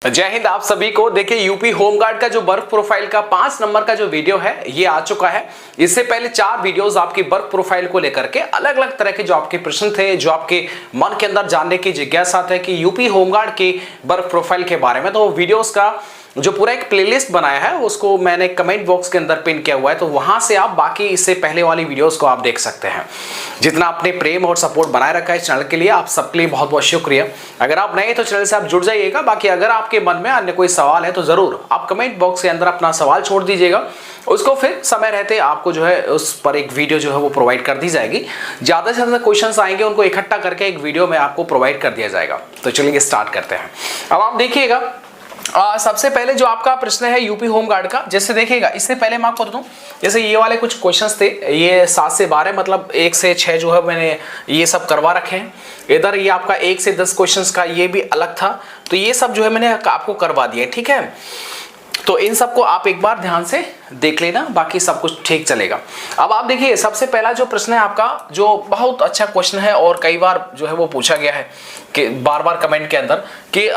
जय हिंद आप सभी को। देखिए यूपी होमगार्ड का जो बर्फ प्रोफाइल का 5 नंबर का जो वीडियो है ये आ चुका है। इससे पहले 4 वीडियोस आपकी बर्फ प्रोफाइल को लेकर के अलग अलग तरह के जो आपके प्रश्न थे, जो आपके मन के अंदर जानने की जिज्ञासा थे कि यूपी होमगार्ड की बर्फ प्रोफाइल के बारे में, तो वीडियोस का जो पूरा एक प्लेलिस्ट बनाया है उसको मैंने कमेंट बॉक्स के अंदर पिन किया हुआ है, तो वहां से आप बाकी इससे पहले वाली वीडियोस को आप देख सकते हैं। जितना आपने प्रेम और सपोर्ट बनाए रखा है इस चैनल के लिए, आप सबके लिए बहुत बहुत शुक्रिया। अगर आप नए तो चैनल से आप जुड़ जाइएगा। बाकी अगर आपके मन में अन्य कोई सवाल है तो जरूर आप कमेंट बॉक्स के अंदर अपना सवाल छोड़ दीजिएगा, उसको फिर समय रहते आपको जो है उस पर एक वीडियो जो है वो प्रोवाइड कर दी जाएगी। ज्यादा से ज्यादा क्वेश्चंस आएंगे उनको इकट्ठा करके एक वीडियो में आपको प्रोवाइड कर दिया जाएगा। तो चलिए स्टार्ट करते हैं। अब आप देखिएगा सबसे पहले जो आपका प्रश्न है यूपी होमगार्ड का, जैसे देखिएगा इससे पहले मैं आपको बता दूं, जैसे ये वाले कुछ क्वेश्चंस थे, ये 7 से 12 मतलब 1 से 6 जो है मैंने ये सब करवा रखे हैं। इधर ये आपका 1 से 10 क्वेश्चंस का ये भी अलग था, तो ये सब जो है मैंने आपको करवा दिया। ठीक है, तो इन सबको आप एक बार ध्यान से देख लेना, बाकी सब कुछ ठीक चलेगा। अब आप देखिए सबसे पहला जो प्रश्न है आपका, जो बहुत अच्छा क्वेश्चन है और कई बार जो है वो पूछा गया है कि बार बार कमेंट के अंदर कि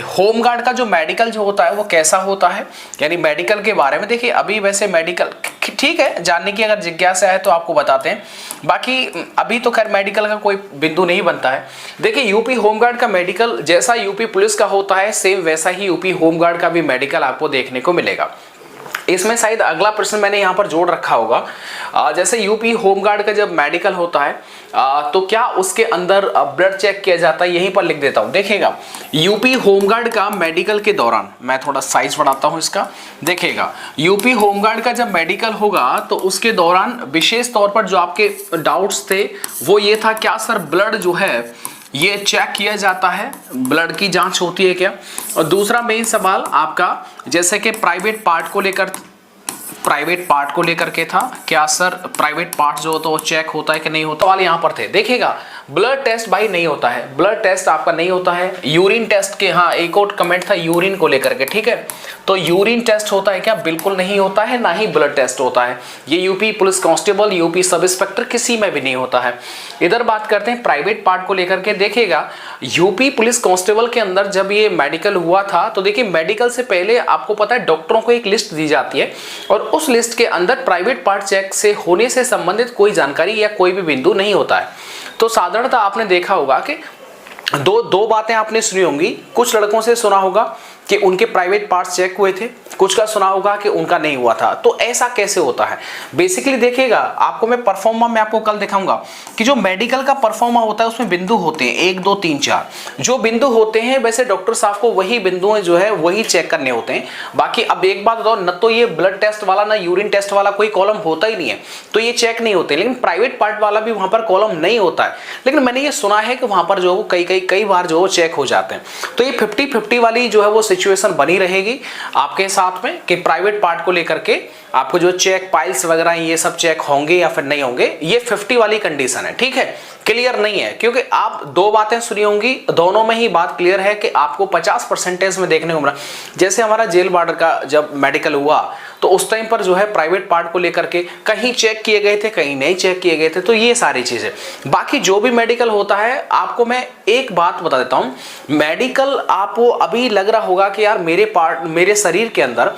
होमगार्ड का जो मेडिकल जो होता है वो कैसा होता है, यानी मेडिकल के बारे में। देखिए अभी वैसे मेडिकल ठीक है, जानने की अगर जिज्ञासा है तो आपको बताते हैं, बाकी अभी तो खैर मेडिकल का कोई बिंदु नहीं बनता है। देखिए यूपी होमगार्ड का मेडिकल जैसा यूपी पुलिस का होता है, सेम वैसा ही यूपी होमगार्ड का भी मेडिकल आपको देखने को मिलेगा। इसमें शायद अगला प्रश्न मैंने यहाँ पर जोड़ रखा होगा, जैसे यूपी होमगार्ड का जब मेडिकल होता है तो क्या उसके अंदर ब्लड चेक किया जाता है, यहीं पर लिख देता हूँ। देखिएगा यूपी होमगार्ड का मेडिकल के दौरान, मैं थोड़ा साइज बढ़ाता हूँ इसका, देखिएगा यूपी होमगार्ड का जब मेडिकल होगा तो उसके दौरान विशेष तौर पर जो आपके डाउट्स थे वो ये था, क्या सर ब्लड जो है ये चेक किया जाता है, ब्लड की जांच होती है क्या। और दूसरा मेन सवाल आपका जैसे कि प्राइवेट पार्ट को लेकर के था, क्या सर प्राइवेट पार्ट जो होता है वो चेक होता है कि नहीं होता, वाले यहाँ पर थे। देखिएगा ब्लड टेस्ट भाई नहीं होता है, ब्लड टेस्ट आपका नहीं होता है। यूरिन टेस्ट के, हाँ एक और कमेंट था यूरिन को लेकर के, ठीक है, तो यूरिन टेस्ट होता है क्या, बिल्कुल नहीं होता है, ना ही ब्लड टेस्ट होता है। ये UP police constable, UP sub inspector किसी में भी नहीं होता है। इधर बात करते हैं प्राइवेट पार्ट को लेकर के। देखिएगा यूपी पुलिस कांस्टेबल के अंदर जब ये मेडिकल हुआ था तो देखिए मेडिकल से पहले आपको पता है डॉक्टरों को एक लिस्ट दी जाती है और उस लिस्ट के अंदर प्राइवेट पार्ट चेक से होने से संबंधित कोई जानकारी या कोई भी बिंदु नहीं होता है। तो साधारणतः आपने देखा होगा कि दो बातें आपने सुनी होंगी, कुछ लड़कों से सुना होगा कि उनके प्राइवेट पार्ट्स चेक हुए थे, कुछ का सुना होगा कि उनका नहीं हुआ था। तो ऐसा कैसे होता है, बेसिकली देखिएगा आपको मैं परफॉर्मा में आपको कल दिखाऊंगा कि जो मेडिकल का परफॉर्मा होता है उसमें बिंदु होते हैं 1 2 3 4 जो बिंदु होते हैं, वैसे डॉक्टर साहब को वही बिंदु जो है वही चेक करने होते हैं। बाकी अब एक बात बताओ, न तो ये ब्लड टेस्ट वाला ना यूरिन टेस्ट वाला कोई कॉलम होता ही नहीं है, तो ये चेक नहीं होते। लेकिन प्राइवेट पार्ट वाला भी वहां पर कॉलम नहीं होता है, लेकिन मैंने ये सुना है कि वहां पर जो कई बार जो चेक हो जाते हैं। तो ये 50-50 वाली जो है वो सिचुएशन बनी रहेगी आपके साथ में कि प्राइवेट पार्ट को लेकर के आपको जो चेक पाइल्स वगैरह ये सब चेक होंगे या फिर नहीं होंगे, ये 50 वाली कंडीशन है। ठीक है, क्लियर नहीं है, क्योंकि आप 2 बातें सुनी होंगी, दोनों में ही बात क्लियर है कि आपको 50% में देखने को मिला। जैसे हमारा जेल वार्डर का जब मेडिकल हुआ तो उस टाइम पर जो है प्राइवेट पार्ट को लेकर के कहीं चेक किए गए थे, कहीं नहीं चेक किए गए थे, तो ये सारी चीजें। बाकी जो भी मेडिकल होता है, आपको मैं एक बात बता देता हूं, मेडिकल आपको अभी लग रहा होगा कि यार मेरे शरीर के अंदर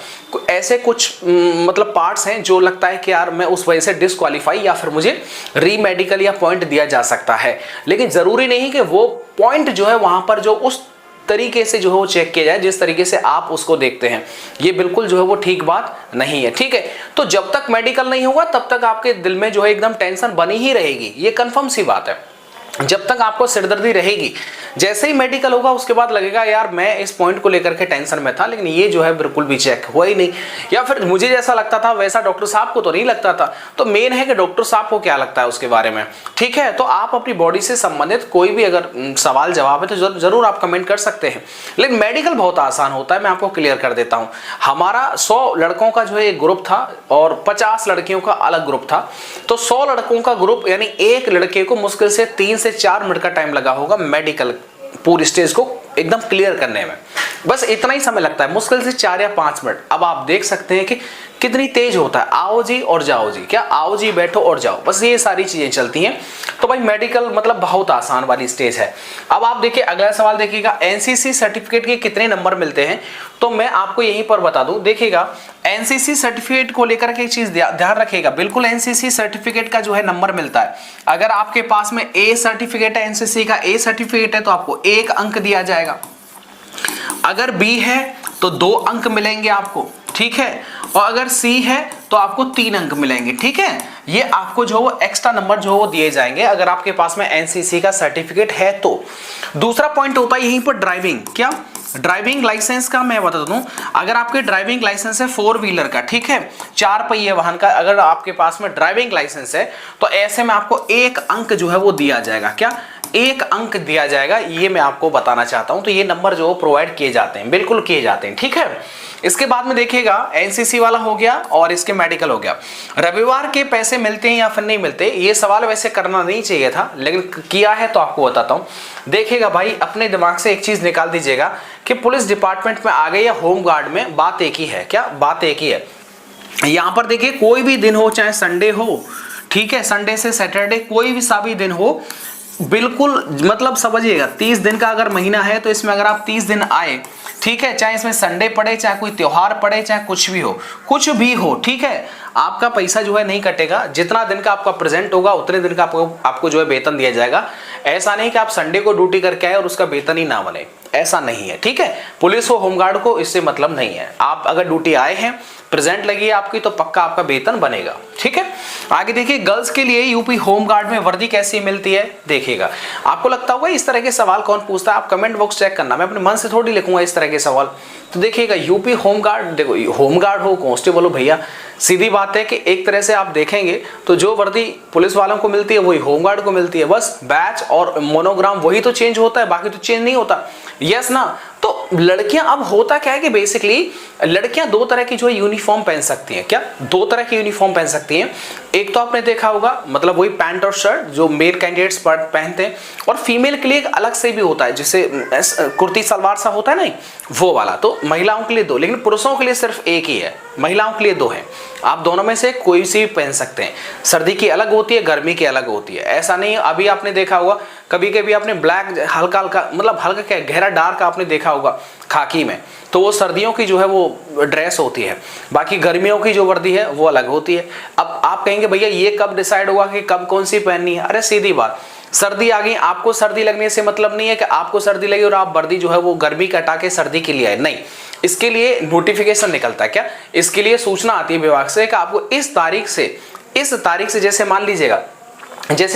ऐसे कुछ मतलब पार्ट्स हैं जो लगता है कि यार मैं उस वजह से डिस्क्वालीफाई या फिर मुझे रीमेडिकल या पॉइंट दिया जा सकता है, लेकिन जरूरी नहीं कि वो पॉइंट जो है वहां पर जो उस तरीके से जो है वो चेक किया जाए जिस तरीके से आप उसको देखते हैं, ये बिल्कुल जो है वो ठीक बात नहीं है। ठीक है, तो जब तक मेडिकल नहीं होगा तब तक आपके दिल में जो है एकदम टेंशन बनी ही रहेगी, ये कंफर्म सी बात है। जब तक आपको सिरदर्दी रहेगी, जैसे ही मेडिकल होगा उसके बाद लगेगा यार मैं इस पॉइंट को लेकर के टेंशन में था, लेकिन ये जो है बिल्कुल भी चेक हुआ ही नहीं, या फिर मुझे जैसा लगता था वैसा डॉक्टर साहब को तो नहीं लगता था। तो मेन है कि डॉक्टर साहब को क्या लगता है उसके बारे में। ठीक है, तो आप अपनी बॉडी से संबंधित कोई भी अगर सवाल जवाब है तो जरूर आप कमेंट कर सकते हैं। लेकिन मेडिकल बहुत आसान होता है, मैं आपको क्लियर कर देता हूँ। हमारा 100 लड़कों का जो है एक ग्रुप था और 50 लड़कियों का अलग ग्रुप था। तो 100 लड़कों का ग्रुप यानी एक लड़के को मुश्किल से 3 से 4 मिनट का टाइम लगा होगा मेडिकल पूरी स्टेज को एकदम क्लियर करने में बस इतना ही समय लगता है, मुश्किल से 4 या 5 मिनट। अब आप देख सकते हैं कि कितनी तेज होता है, आओ जी और जाओ जी, क्या आओ जी बैठो और जाओ, बस ये सारी चीजें चलती हैं। तो भाई मेडिकल मतलब बहुत आसान वाली स्टेज है। अब आप देखिए अगला सवाल देखिएगा, एनसीसी सर्टिफिकेट के कितने नंबर मिलते हैं, तो मैं आपको यहीं पर बता दूं। देखिएगा एनसीसी सर्टिफिकेट को लेकर के एक चीज ध्यान रखिएगा, बिल्कुल एनसीसी सर्टिफिकेट का जो है नंबर मिलता है। अगर आपके पास में ए सर्टिफिकेट है, एनसीसी का ए सर्टिफिकेट है, तो आपको 1 अंक दिया जाएगा। अगर बी है तो 2 अंक मिलेंगे आपको, ठीक है, और अगर सी है तो आपको 3 अंक मिलेंगे, ठीक है। ये आपको जो एक्स्ट्रा नंबर जो वो दिए जाएंगे अगर आपके पास में एनसीसी का सर्टिफिकेट है तो। दूसरा पॉइंट होता है यहीं पर ड्राइविंग, क्या ड्राइविंग लाइसेंस का मैं बता दूं, अगर आपके ड्राइविंग लाइसेंस है 4 व्हीलर का, ठीक है, 4 पहिए वाहन का, अगर आपके पास में ड्राइविंग लाइसेंस है तो ऐसे में आपको 1 अंक जो है वो दिया जाएगा, क्या 1 अंक दिया जाएगा, ये मैं आपको बताना चाहता हूं। तो ये नंबर जो प्रोवाइड किए जाते हैं, बिल्कुल किए जाते हैं, ठीक है। इसके बाद में देखिएगा एनसीसी वाला हो गया और इसके मेडिकल हो गया। रविवार के पैसे मिलते हैं या फिर नहीं मिलते, ये सवाल वैसे करना नहीं चाहिए था लेकिन किया है तो आपको बताता हूं। देखिएगा भाई अपने दिमाग से एक चीज निकाल दीजिएगा कि पुलिस डिपार्टमेंट में आ गए या होम गार्ड में, बात एक ही है, क्या बात एक ही है। यहां पर देखिए कोई भी दिन हो, चाहे संडे हो, ठीक है, संडे से सैटरडे कोई भी सा भी दिन हो, बिल्कुल मतलब समझिएगा 30 दिन का अगर महीना है तो इसमें अगर आप 30 दिन आए, ठीक है, चाहे इसमें संडे पड़े, चाहे कोई त्योहार पड़े, चाहे कुछ भी हो, ठीक है, आपका पैसा जो है नहीं कटेगा। जितना दिन का आपका प्रेजेंट होगा उतने दिन का आपको जो है वेतन दिया जाएगा। ऐसा नहीं कि आप संडे को ड्यूटी करके आए और उसका वेतन ही ना बने, ऐसा नहीं है, ठीक है। पुलिस हो होमगार्ड को इससे मतलब नहीं है, आप अगर ड्यूटी आए हैं, प्रेजेंट लगी है आपकी, तो पक्का आपका वेतन बनेगा, ठीक है। आगे देखिए गर्ल्स के लिए यूपी होमगार्ड में वर्दी कैसी मिलती है, देखिएगा। आपको लगता होगा इस तरह के सवाल कौन पूछता है, आप कमेंट बॉक्स चेक करना, मैं अपने मन से थोड़ी लिखूंगा इस तरह के सवाल। तो देखिएगा यूपी होमगार्ड, देखो होमगार्ड हो कांस्टेबल हो भैया, सीधी बात है कि एक तरह से आप देखेंगे तो जो वर्दी पुलिस वालों को मिलती है वही होमगार्ड को मिलती है, बस बैच और मोनोग्राम वही तो चेंज होता है, बाकी तो चेंज नहीं होता, यस ना। तो लड़कियां, अब होता क्या है कि बेसिकली लड़कियां 2 तरह की जो है यूनिफॉर्म पहन सकती हैं, क्या 2 तरह की यूनिफॉर्म पहन सकती हैं। एक तो आपने देखा होगा मतलब वही पैंट और शर्ट जो मेल कैंडिडेट्स पहनते हैं, और फीमेल के लिए एक अलग से भी होता है, जैसे कुर्ती सलवार सा होता है नहीं, वो वाला। तो महिलाओं के लिए 2, लेकिन पुरुषों के लिए सिर्फ एक ही है, महिलाओं के लिए 2 है। आप दोनों में से कोई सी भी पहन सकते हैं। सर्दी की अलग होती है, गर्मी की अलग होती है, ऐसा नहीं। अभी आपने देखा होगा कभी कभी आपने ब्लैक हल्का हल्का मतलब हल्का क्या गहरा डार्क आपने देखा होगा खाकी में, तो वो सर्दियों की जो है वो ड्रेस होती है, बाकी गर्मियों की जो वर्दी है वो अलग होती है। अब आप कहेंगे भैया ये कब डिसाइड हुआ कि कब कौन सी पहननी है, अरे सीधी बात, सर्दी आ गई, आपको सर्दी लगने से मतलब नहीं है कि आपको सर्दी लगी और आप वर्दी जो है वो गर्मी का हटा के सर्दी के लिए आए, नहीं। इसके लिए नोटिफिकेशन निकलता है, क्या इसके लिए सूचना आती है विभाग से कि आपको इस तारीख से जैसे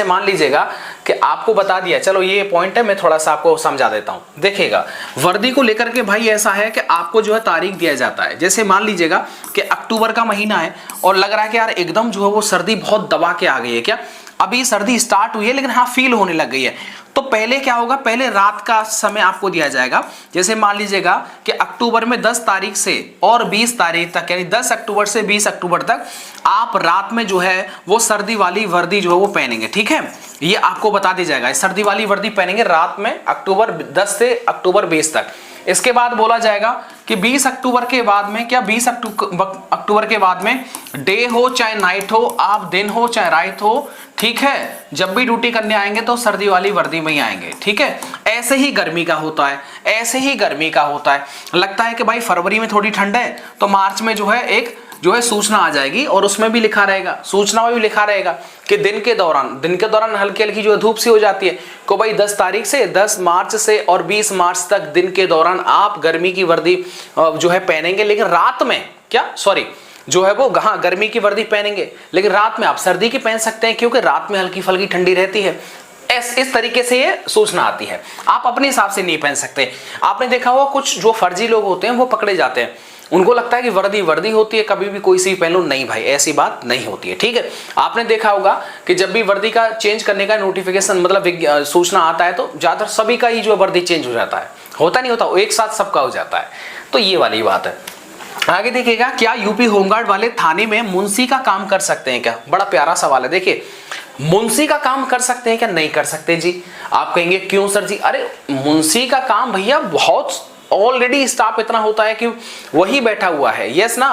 मान लीजिएगा कि आपको बता दिया, चलो ये पॉइंट है, मैं थोड़ा सा आपको समझा देता हूं। देखिएगा वर्दी को लेकर के भाई ऐसा है कि आपको जो है तारीख दिया जाता है, जैसे मान लीजिएगा कि अक्टूबर का महीना है और लग रहा है कि यार एकदम जो है वो सर्दी बहुत दबा के आ गई है, क्या अभी सर्दी स्टार्ट हुई है लेकिन हाँ फील होने लग गई है, तो पहले क्या होगा, पहले रात का समय आपको दिया जाएगा। जैसे मान लीजिएगा कि अक्टूबर में 10 तारीख से और 20 तारीख तक, यानी 10 अक्टूबर से 20 अक्टूबर तक आप रात में जो है वो सर्दी वाली वर्दी जो है वो पहनेंगे, ठीक है, ये आपको बता दिया जाएगा। सर्दी वाली वर्दी पहनेंगे रात में अक्टूबर 10 से अक्टूबर 20 तक। इसके बाद बोला जाएगा कि 20 अक्टूबर के बाद में, क्या 20 अक्टूबर के बाद में डे हो चाहे नाइट हो, आप दिन हो चाहे रात हो, ठीक है, जब भी ड्यूटी करने आएंगे तो सर्दी वाली वर्दी में ही आएंगे, ठीक है। ऐसे ही गर्मी का होता है, लगता है कि भाई फरवरी में थोड़ी ठंड है तो मार्च में जो है एक जो है सूचना आ जाएगी और उसमें भी लिखा रहेगा, सूचना में भी लिखा रहेगा कि दिन के दौरान हल्की हल्की जो धूप सी हो जाती है, को भाई 10 मार्च से और 20 मार्च तक दिन के दौरान आप गर्मी की वर्दी जो है पहनेंगे, लेकिन रात में जो है वो गर्मी की वर्दी पहनेंगे, लेकिन रात में आप सर्दी की पहन सकते हैं क्योंकि रात में हल्की फुल्की ठंडी रहती है। इस तरीके से ये सूचना आती है, आप अपने हिसाब से नहीं पहन सकते। आपने देखा होगा कुछ जो फर्जी लोग होते हैं वो पकड़े जाते हैं, उनको लगता है कि वर्दी होती है, कभी भी कोई सी पहन लो, नहीं भाई ऐसी बात नहीं होती है, ठीक है। आपने देखा होगा कि जब भी वर्दी का चेंज करने का नोटिफिकेशन मतलब सूचना आता है तो ज्यादातर सभी का ही जो वर्दी चेंज हो जाता है, होता नहीं होता, एक साथ सबका हो जाता है, तो ये वाली बात है। आगे देखिएगा, क्या यूपी होमगार्ड वाले थाने में मुंशी का काम कर सकते हैं क्या, बड़ा प्यारा सवाल है। देखिए मुंशी का काम कर सकते हैं क्या, नहीं कर सकते जी। आप कहेंगे क्यों सर जी? अरे मुंशी का काम भैया बहुत ऑलरेडी स्टाफ इतना होता है कि वही बैठा हुआ है। यस ना,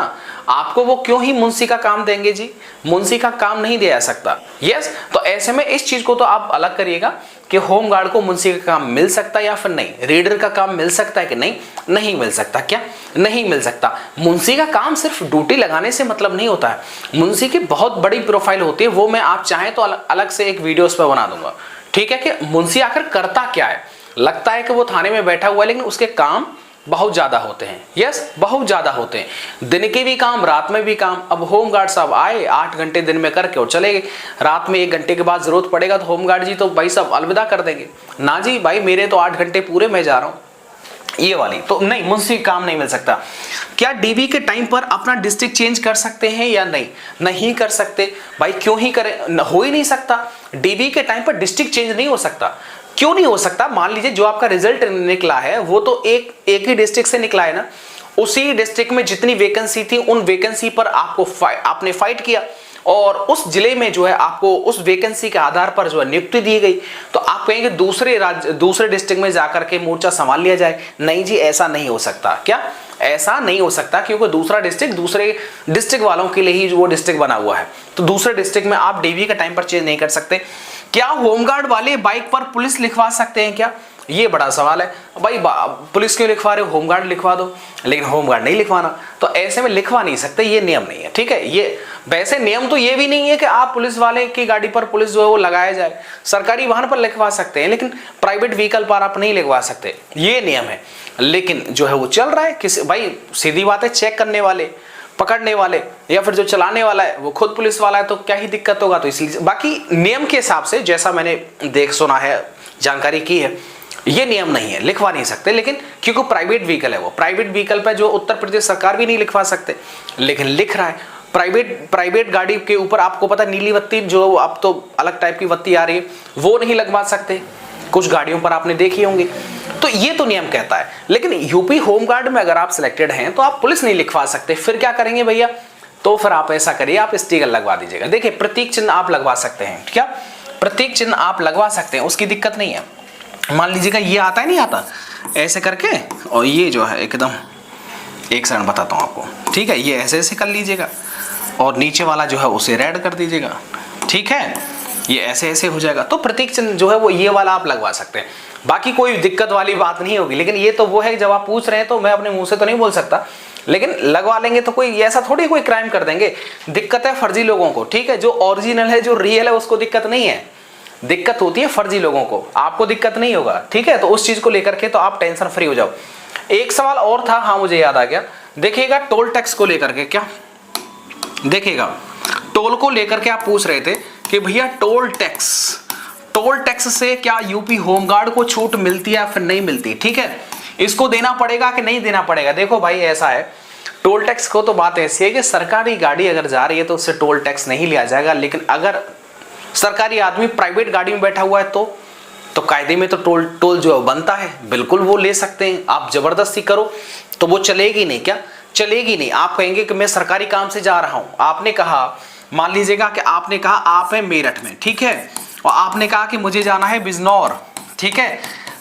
आपको वो क्यों ही मुंशी का काम देंगे जी? मुंशी का काम नहीं दिया जा सकता। यस, तो ऐसे में इस चीज को तो आप अलग करिएगा कि होमगार्ड को मुंशी का काम मिल सकता है या फिर नहीं, रीडर का काम मिल सकता है कि नहीं, नहीं मिल सकता। क्या नहीं मिल सकता? मुंशी का काम सिर्फ ड्यूटी लगाने से मतलब नहीं होता है, मुंशी की बहुत बड़ी प्रोफाइल होती है, वो मैं आप चाहें तो अलग से एक वीडियो उस पर बना दूंगा। ठीक है, कि मुंशी आखिर करता क्या है। लगता है कि वो थाने में बैठा हुआ है, लेकिन उसके काम बहुत ज्यादा होते हैं। यस, बहुत ज्यादा होते हैं, दिन के भी काम, रात में भी काम। अब होमगार्ड साहब आए 8 घंटे दिन में करके और चले गए, रात में 1 घंटे के बाद जरूरत पड़ेगा तो होमगार्ड जी तो भाई साहब अलविदा कर देंगे ना जी, भाई मेरे तो 8 घंटे पूरे, मैं जा रहा हूं। ये वाली तो नहीं, मुंशी काम नहीं मिल सकता। क्या डीबी के टाइम पर अपना डिस्ट्रिक्ट चेंज कर सकते हैं या नहीं? नहीं कर सकते भाई, क्यों ही करें, हो ही नहीं सकता। डीबी के टाइम पर डिस्ट्रिक्ट चेंज नहीं हो सकता। क्यों नहीं हो सकता? मान लीजिए जो आपका रिजल्ट निकला है वो तो एक ही डिस्ट्रिक्ट से निकला है ना, उसी डिस्ट्रिक्ट में जितनी वैकेंसी थी उन वैकेंसी पर आपने फाइट किया और उस जिले में जो है आपको उस वैकेंसी के आधार पर जो है नियुक्ति दी गई, तो आप कहेंगे दूसरे डिस्ट्रिक्ट में जाकर के मोर्चा संभाल लिया जाए। नहीं जी, ऐसा नहीं हो सकता। क्या ऐसा नहीं हो सकता? क्योंकि दूसरा डिस्ट्रिक्ट दूसरे डिस्ट्रिक्ट वालों के लिए ही वो डिस्ट्रिक्ट बना हुआ है, तो दूसरे डिस्ट्रिक्ट में आप डीवी का टाइम पर चेंज नहीं कर सकते। क्या होमगार्ड वाले बाइक पर पुलिस लिखवा सकते हैं क्या? ये बड़ा सवाल है भाई। पुलिस क्यों लिखवा रहे हो? होमगार्ड लिखवा दो, लेकिन होमगार्ड नहीं लिखवाना, तो ऐसे में लिखवा नहीं सकते, ये नियम नहीं है। ठीक है, ये वैसे नियम तो ये भी नहीं है कि आप पुलिस वाले की गाड़ी पर पुलिस जो है वो लगाया जाए। सरकारी वाहन पर लिखवा सकते हैं, लेकिन प्राइवेट व्हीकल पर आप नहीं लिखवा सकते, ये नियम है। लेकिन जो है वो चल रहा है किसी, भाई सीधी बात है, चेक करने वाले, पकड़ने वाले या फिर जो चलाने वाला है वो खुद पुलिस वाला है, तो क्या ही दिक्कत होगा। तो इसलिए बाकी नियम के हिसाब से जैसा मैंने देख सुना है, जानकारी की है, ये नियम नहीं है, लिखवा नहीं सकते। लेकिन क्योंकि प्राइवेट व्हीकल है, वो प्राइवेट व्हीकल पे जो उत्तर प्रदेश सरकार भी नहीं लिखवा सकते, लेकिन लिख रहा है। प्राइवेट गाड़ी के ऊपर आपको पता नीली बत्ती, जो अब तो अलग टाइप की बत्ती आ रही है, वो नहीं लगवा सकते, कुछ गाड़ियों पर आपने देखी होंगी। तो ये तो नियम कहता है। लेकिन यूपी होमगार्ड में अगर आप सिलेक्टेड हैं तो आप पुलिस नहीं लिखवा सकते, फिर क्या करेंगे भैया? तो फिर आप ऐसा करिए, आप स्टिकर लगवा दीजिएगा। देखिए, प्रतीक चिन्ह आप लगवा सकते हैं। क्या प्रतीक चिन्ह आप लगवा सकते हैं, उसकी दिक्कत नहीं है। मान लीजिएगा ये आता है, नहीं आता, ऐसे करके, और ये जो है एकदम, एक सेकंड बताता हूँ आपको। ठीक है, ये ऐसे ऐसे कर लीजिएगा और नीचे वाला जो है उसे रेड कर दीजिएगा। ठीक है, ये ऐसे ऐसे हो जाएगा। तो प्रतीक चिन्ह जो है वो ये वाला आप लगवा सकते हैं, बाकी कोई दिक्कत वाली बात नहीं होगी। लेकिन ये तो वो है, जब आप पूछ रहे हैं तो मैं अपने मुंह से तो नहीं बोल सकता, लेकिन लगवा लेंगे तो कोई ऐसा थोड़ी कोई क्राइम कर देंगे। दिक्कत है फर्जी लोगों को। ठीक है, जो ओरिजिनल है, जो रियल है, उसको दिक्कत नहीं है, दिक्कत होती है फर्जी लोगों को, आपको दिक्कत नहीं होगा। ठीक है, तो उस चीज को लेकर के तो आप टेंशन फ्री हो जाओ। एक सवाल और था, हाँ मुझे याद आ गया, देखिएगा टोल टैक्स को लेकर के। क्या देखिएगा, टोल को लेकर के आप पूछ रहे थे कि भैया टोल टैक्स से क्या यूपी होमगार्ड को छूट मिलती है या फिर नहीं मिलती? ठीक है, इसको देना पड़ेगा कि नहीं देना पड़ेगा? देखो भाई, ऐसा है, टोल टैक्स को तो बात ऐसी है कि सरकारी गाड़ी अगर जा रही है तो उससे टोल टैक्स नहीं लिया जाएगा, लेकिन अगर सरकारी आदमी प्राइवेट गाड़ी में बैठा हुआ है तो कायदे में तो टोल जो बनता है, बिल्कुल वो ले सकते हैं। आप जबरदस्ती करो तो वो चलेगी नहीं। क्या चलेगी नहीं? आप कहेंगे कि मैं सरकारी काम से जा रहा हूं, आपने कहा, मान लीजिएगा कि आपने कहा आप है मेरठ में, ठीक है, और आपने कहा कि मुझे जाना है बिजनौर, ठीक है,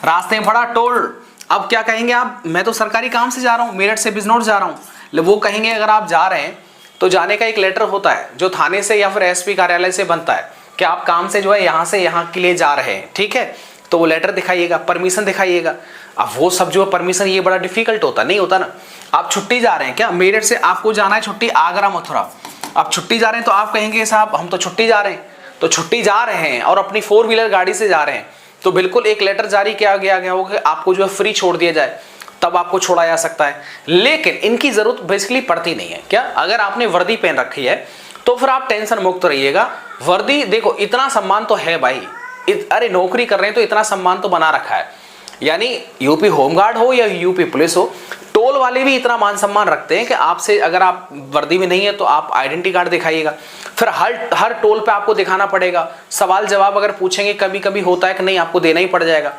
रास्ते में बड़ा टोल। अब क्या कहेंगे आप? मैं तो सरकारी काम से जा रहा हूं, मेरठ से बिजनौर जा रहा हूं। वो कहेंगे अगर आप जा रहे हैं तो जाने का एक लेटर होता है जो थाने से या फिर एसपी कार्यालय से बनता है कि आप काम से जो है यहाँ से यहाँ के लिए जा रहे हैं। ठीक है, तो वो लेटर दिखाइएगा, परमिशन दिखाइएगा। अब वो सब जो परमिशन, ये बड़ा डिफिकल्ट होता नहीं होता ना। आप छुट्टी जा रहे हैं, क्या मेरठ से आपको जाना है छुट्टी आगरा मथुरा, आप छुट्टी जा रहे हैं तो आप कहेंगे साहब हम तो छुट्टी जा रहे हैं, तो छुट्टी जा रहे हैं और अपनी 4 व्हीलर गाड़ी से जा रहे हैं, तो बिल्कुल एक लेटर जारी किया गया होगा कि आपको जो है फ्री छोड़ दिया जाए, तब आपको छोड़ा जा सकता है। लेकिन इनकी जरूरत बेसिकली पड़ती नहीं है। क्या अगर आपने वर्दी पहन रखी है तो फिर आप टेंशन मुक्त रहिएगा। वर्दी देखो, इतना सम्मान तो है भाई, अरे नौकरी कर रहे हैं तो इतना सम्मान तो बना रखा है। यानी यूपी होमगार्ड हो या यूपी पुलिस हो, टोल वाले भी इतना मान सम्मान रखते हैं कि आपसे अगर आप वर्दी में नहीं है तो आप आइडेंटिटी कार्ड दिखाइएगा। फिर हर टोल पे आपको दिखाना पड़ेगा। सवाल जवाब अगर पूछेंगे, कभी कभी होता है कि नहीं आपको देना ही पड़ जाएगा।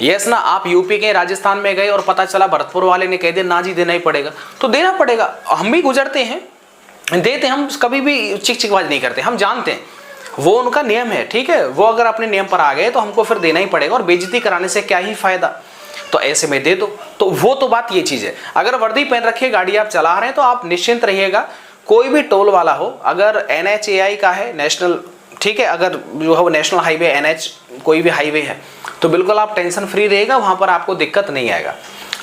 यस ना, आप यूपी के राजस्थान में गए और पता चला भरतपुर वाले ने कह दिया ना जी देना ही पड़ेगा, तो देना पड़ेगा। हम भी गुजरते हैं, देते, हम कभी भी चिकचिकबाज नहीं करते, हम जानते हैं। वो उनका नियम है, ठीक है। वो अगर अपने नियम पर आ गए तो हमको फिर देना ही पड़ेगा, और बेइज्जती कराने से क्या ही फायदा, तो ऐसे में दे दो। तो वो तो बात ये चीज है। अगर वर्दी पहन रखी गाड़ी आप चला रहे हैं तो आप निश्चिंत रहिएगा, कोई भी टोल वाला हो, अगर NHAI का है नेशनल, ठीक है, अगर जो है वो नेशनल हाईवे NH कोई भी हाईवे है तो बिल्कुल आप टेंशन फ्री रहेगा, वहां पर आपको दिक्कत नहीं आएगा।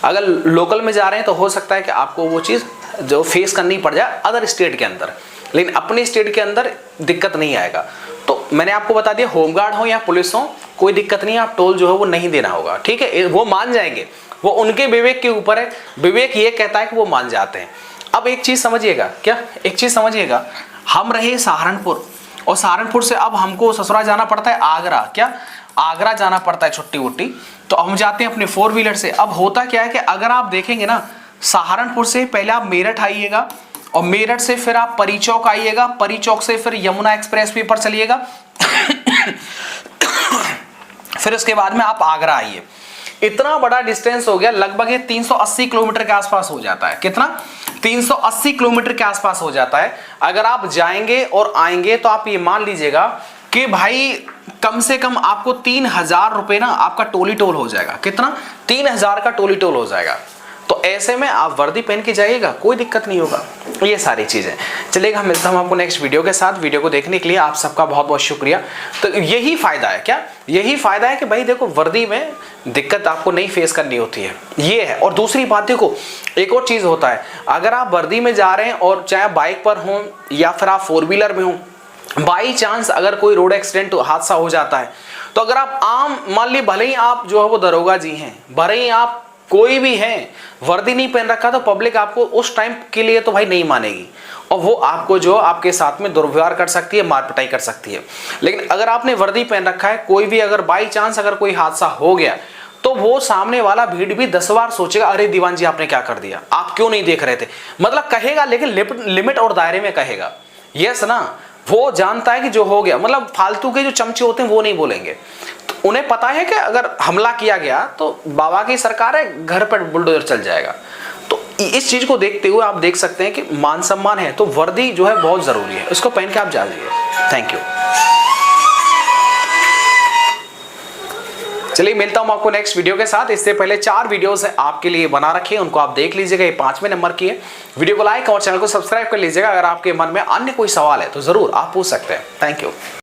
अगर लोकल में जा रहे हैं तो हो सकता है कि आपको वो चीज़ जो फेस करनी पड़ जाए अदर स्टेट के अंदर, लेकिन अपने स्टेट के अंदर दिक्कत नहीं आएगा। तो मैंने आपको बता दिया, होमगार्ड हो या पुलिस हो कोई दिक्कत नहीं है, आप टोल जो है वो नहीं देना होगा, ठीक है। वो मान जाएंगे, वो उनके विवेक के ऊपर है, विवेक ये कहता है कि वो मान जाते हैं। अब एक चीज़ समझिएगा, क्या एक चीज़ समझिएगा, हम रहे सहारनपुर, और सहारनपुर से अब हमको ससुराल जाना पड़ता है आगरा, क्या आगरा जाना पड़ता है छुट्टी वुट्टी, तो हम जाते हैं अपने 4 व्हीलर से। अब होता क्या है कि अगर आप देखेंगे ना, सहारनपुर से पहले आप मेरठ आइएगा, और मेरठ से फिर आप परी चौक आइएगा, परी चौक से फिर यमुना एक्सप्रेस वे पर चलिएगा फिर उसके बाद में आप आगरा आइए। इतना बड़ा डिस्टेंस हो गया, लगभग ये 380 किलोमीटर के आसपास हो जाता है। कितना? 380 किलोमीटर के आसपास हो जाता है। अगर आप जाएंगे और आएंगे तो आप ये मान लीजिएगा कि भाई कम से कम आपको 3000 रुपए ना आपका टोली टोल हो जाएगा। कितना? 3000 का टोली टोल हो जाएगा। तो ऐसे में आप वर्दी पहन के जाइएगा, कोई दिक्कत नहीं होगा। ये सारी चीजें चलेगा। मिलता हूं आपको नेक्स्ट वीडियो के साथ। वीडियो को देखने के लिए आप सबका बहुत बहुत शुक्रिया। तो यही फायदा है, क्या यही फायदा है कि भाई देखो, वर्दी में दिक्कत आपको नहीं फेस करनी होती है, ये है। और दूसरी बात देखो, एक और चीज होता है, अगर आप वर्दी में जा रहे हैं और चाहे बाइक पर हो या फिर आप 4 व्हीलर में हो, बाई चांस अगर कोई रोड एक्सीडेंट हादसा हो जाता है, तो अगर आप आम मान ली, भले ही आप जो है वो दरोगा जी हैं, भले ही आप कोई भी हैं, वर्दी नहीं पहन रखा, तो पब्लिक आपको उस टाइम के लिए तो भाई नहीं मानेगी, और वो आपको जो आपके साथ में दुर्व्यवहार कर सकती है, मारपिटाई कर सकती है। लेकिन अगर आपने वर्दी पहन रखा है, कोई भी अगर बाई चांस अगर कोई हादसा हो गया, तो वो सामने वाला भीड़ भी 10 बार सोचेगा, अरे दीवान जी आपने क्या कर दिया, आप क्यों नहीं देख रहे थे, मतलब कहेगा, लेकिन लिमिट और दायरे में कहेगा। यस ना, वो जानता है कि जो हो गया, मतलब फालतू के जो चमचे होते हैं वो नहीं बोलेंगे। तो उन्हें पता है कि अगर हमला किया गया तो बाबा की सरकार है, घर पर बुलडोजर चल जाएगा। तो इस चीज को देखते हुए आप देख सकते हैं कि मान सम्मान है, तो वर्दी जो है बहुत जरूरी है, इसको पहन के आप जाइए। Thank you. चलिए, मिलता हूं आपको नेक्स्ट वीडियो के साथ। इससे पहले 4 वीडियोस है आपके लिए बना रखे हैं, उनको आप देख लीजिएगा। ये 5वें नंबर की है। वीडियो को लाइक और चैनल को सब्सक्राइब कर लीजिएगा। अगर आपके मन में अन्य कोई सवाल है तो जरूर आप पूछ सकते हैं। Thank you.